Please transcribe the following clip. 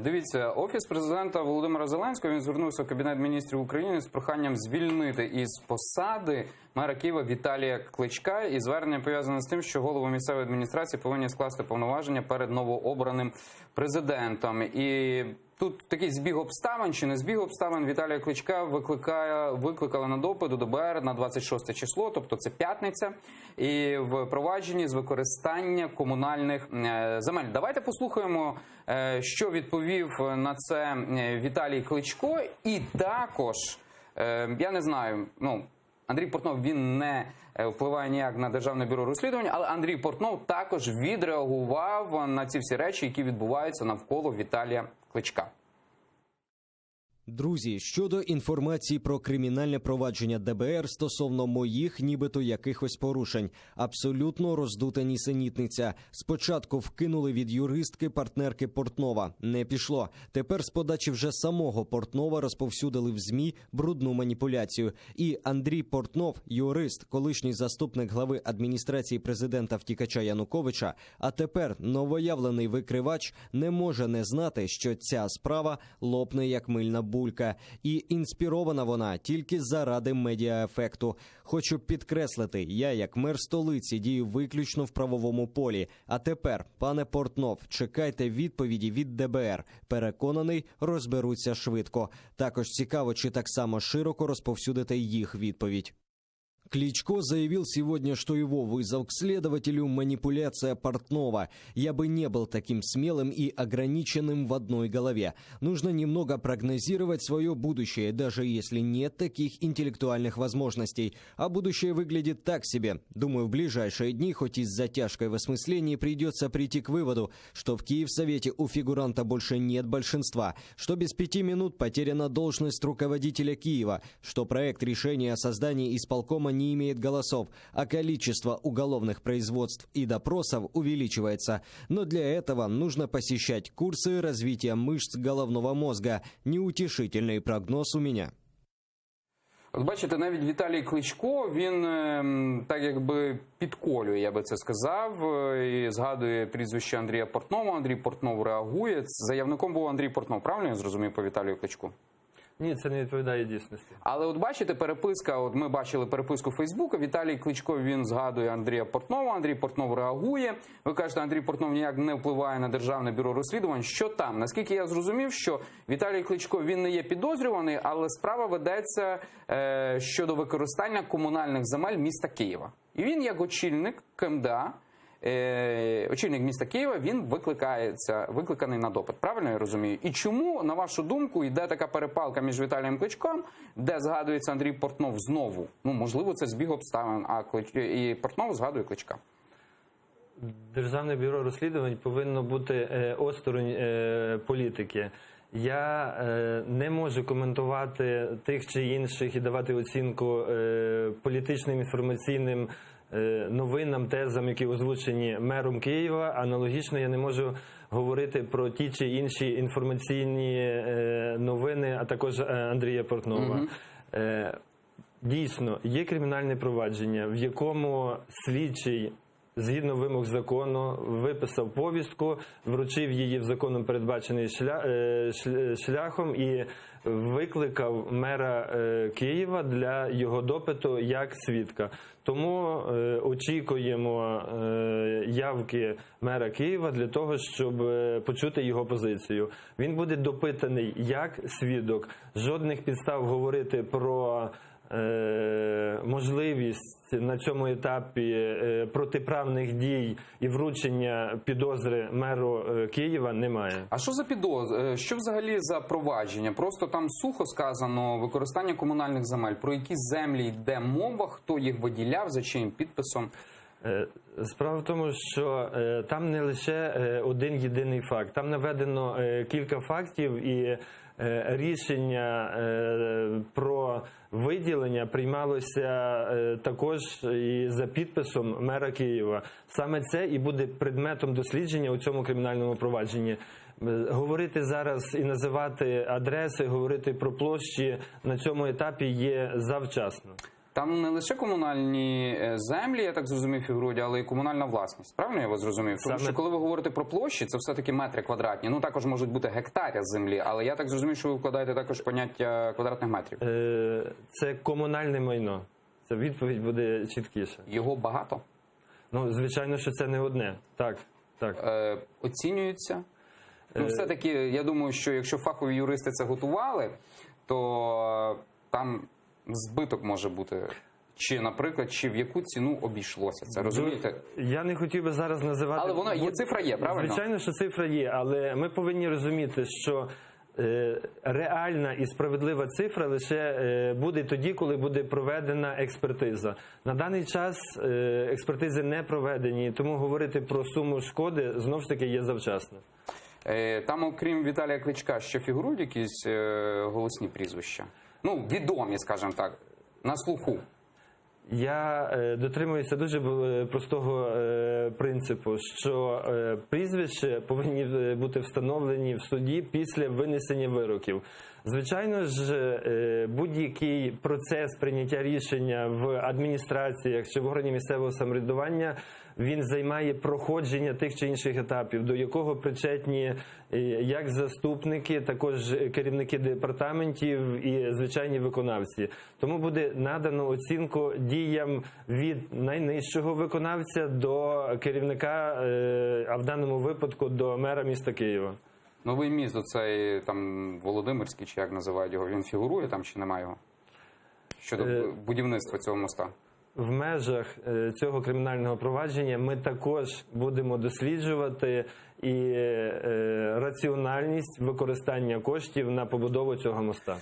Дивіться, Офіс президента Володимира Зеленського, він звернувся в Кабінет міністрів України з проханням звільнити із посади мера Києва Віталія Кличка. І звернення пов'язане з тим, що голову місцевої адміністрації повинні скласти повноваження перед новообраним президентом. І тут такий збіг обставин чи не збіг обставин. Віталія Кличка викликали на допит до ДБР на 26 число, тобто це п'ятниця, і в провадженні з використання комунальних земель. Давайте послухаємо, що відповів на це Віталій Кличко. І також, я не знаю, Андрій Портнов, він не впливає ніяк на Державне бюро розслідувань, але Андрій Портнов також відреагував на ці всі речі, які відбуваються навколо Віталія Кличка. Друзі, щодо інформації про кримінальне провадження ДБР стосовно моїх нібито якихось порушень, абсолютно роздута нісенітниця. Спочатку вкинули від юристки партнерки Портнова. Не пішло. Тепер з подачі вже самого Портнова розповсюдили в ЗМІ брудну маніпуляцію. І Андрій Портнов, юрист, колишній заступник глави адміністрації президента-втікача Януковича, а тепер новоявлений викривач, не може не знати, що ця справа лопне як мильна булька. І інспірована вона тільки заради медіаефекту. Хочу підкреслити, я як мер столиці дію виключно в правовому полі. А тепер, пане Портнов, чекайте відповіді від ДБР. Переконаний, розберуться швидко. Також цікаво, чи так само широко розповсюдите їх відповідь. Кличко заявил сегодня, что его вызов к следователю – манипуляция Портнова. Я бы не был таким смелым и ограниченным в одной голове. Нужно немного прогнозировать свое будущее, даже если нет таких интеллектуальных возможностей. А будущее выглядит так себе. Думаю, в ближайшие дни, хоть и с затяжкой в осмыслении, придется прийти к выводу, что в Киевсовете у фигуранта больше нет большинства, что без 5 минут потеряна должность руководителя Киева, что проект решения о создании исполкома не имеет голосов, а количество уголовных производств и допросов увеличивается. Но для этого нужно посещать курсы развития мышц головного мозга. Неутешительный прогноз у меня. От бачите, навіть Віталій Кличко, він так якби підколює, я би це сказав, і згадує прізвище Андрія Портнова. Андрій Портнов реагує. Заявником був Андрій Портнов, правильно я зрозумів по Віталію Кличку? Ні, це не відповідає дійсності. Але от бачите, переписка, от ми бачили переписку Фейсбука, Віталій Кличко, він згадує Андрія Портнова, Андрій Портнов реагує. Ви кажете, Андрій Портнов ніяк не впливає на Державне бюро розслідувань. Що там? Наскільки я зрозумів, що Віталій Кличко, він не є підозрюваний, але справа ведеться щодо використання комунальних земель міста Києва. І він, як очільник КМДА, очільник міста Києва, він викликаний на допит. Правильно я розумію? І чому, на вашу думку, йде така перепалка між Віталієм Кличком, де згадується Андрій Портнов знову? Можливо, це збіг обставин, і Портнов згадує Кличка. Державне бюро розслідувань повинно бути осторонь політики. Я не можу коментувати тих чи інших і давати оцінку політичним, інформаційним новинам, тезам, які озвучені мером Києва. Аналогічно я не можу говорити про ті чи інші інформаційні новини, а також Андрія Портнова. Дійсно, є кримінальне провадження, в якому слідчий згідно вимог закону виписав повістку, вручив її в законом передбачений шляхом і викликав мера Києва для його допиту як свідка. Тому очікуємо явки мера Києва для того, щоб почути його позицію. Він буде допитаний як свідок. Жодних підстав говорити про можливість на цьому етапі протиправних дій і вручення підозри меру Києва немає. А що за підозри? Що взагалі за провадження? Просто там сухо сказано використання комунальних земель. Про які землі йде мова, хто їх виділяв, за чиїм підписом? Справа в тому, що там не лише один єдиний факт. Там наведено кілька фактів, і рішення про виділення приймалося також і за підписом мера Києва. Саме це і буде предметом дослідження у цьому кримінальному провадженні. Говорити зараз і називати адреси, говорити про площі на цьому етапі є завчасно. Там не лише комунальні землі, я так зрозумів, фігурують, але й комунальна власність. Правильно я вас зрозумів? Тому Саме- що коли ви говорите про площі, це все-таки метри квадратні. Ну, також можуть бути гектари землі, але я так зрозумів, що ви вкладаєте також поняття квадратних метрів. Це комунальне майно. Це відповідь буде чіткіша. Його багато? Ну, звичайно, що це не одне. Так, так. Оцінюється? Ну, все-таки, я думаю, що якщо фахові юристи це готували, то там збиток може бути. Чи, наприклад, чи в яку ціну обійшлося це, розумієте? Я не хотів би зараз називати... Але воно є, цифра є, правильно? Звичайно, що цифра є, але ми повинні розуміти, що реальна і справедлива цифра лише буде тоді, коли буде проведена експертиза. На даний час експертизи не проведені, тому говорити про суму шкоди знову ж таки є завчасно. Там, окрім Віталія Кличка, ще фігурують якісь голосні прізвища? Ну, відомі, скажімо так, на слуху. Я дотримуюся дуже простого принципу, що прізвища повинні бути встановлені в суді після винесення вироків. Звичайно ж, будь-який процес прийняття рішення в адміністраціях чи в органі місцевого самоврядування, він займає проходження тих чи інших етапів, до якого причетні як заступники, також керівники департаментів і звичайні виконавці. Тому буде надано оцінку діям від найнижчого виконавця до керівника, а в даному випадку до мера міста Києва. Новий міст, оцей там Володимирський, чи як називають його, він фігурує там чи немає його? Щодо будівництва цього моста? В межах цього кримінального провадження ми також будемо досліджувати і раціональність використання коштів на побудову цього моста.